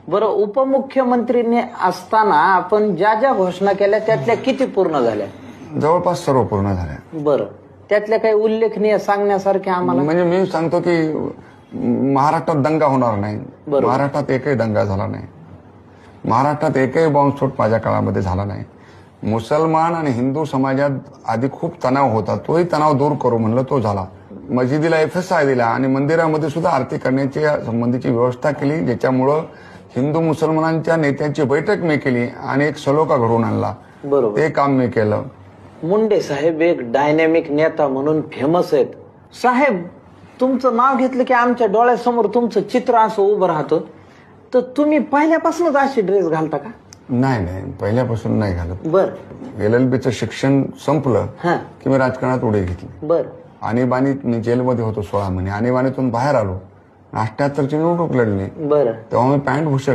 बरं, उपमुख्यमंत्रीने असताना आपण ज्या ज्या घोषणा केल्या त्यातल्या किती पूर्ण झाल्या? जवळपास सर्व पूर्ण झाल्या. बरं, त्यातल्या काही उल्लेखनीय सांगण्यासारखे आम्हाला? म्हणजे मी सांगतो की महाराष्ट्रात दंगा होणार नाही. बरोबर. महाराष्ट्रात एकही दंगा झाला नाही. महाराष्ट्रात एकही बॉम्बस्फोट माझ्या काळामध्ये झाला नाही. मुसलमान आणि हिंदू समाजात आधी खूप तणाव होता, तोही तणाव दूर करू म्हणलं, तो झाला. मस्जिदीला FSI दिला आणि मंदिरामध्ये सुद्धा आरती करण्याची संबंधीची व्यवस्था केली, ज्याच्यामुळं हिंदू मुसलमानांच्या नेत्यांची बैठक मी केली आणि एक सलोखा घडवून आणला. बरोबर. ते काम मी केलं. मुंडे साहेब एक डायनॅमिक नेता म्हणून फेमस आहेत. साहेब, तुमचं नाव घेतलं की आमच्या डोळ्यासमोर तुमचं चित्र असं उभं राहतं. तर तुम्ही पहिल्यापासूनच अशी ड्रेस घालता का? नाही, पहिल्यापासून नाही घालत. बर. LLB शिक्षण संपलं हा. की मी राजकारणात उडी घेतली. बर. आणीबाणीत मी जेलमध्ये होतो 16 महिने. आणीबाणीतून बाहेर आलो. 78ची निवडणूक लढली. बरं. तेव्हा मी पॅन्ट भूषण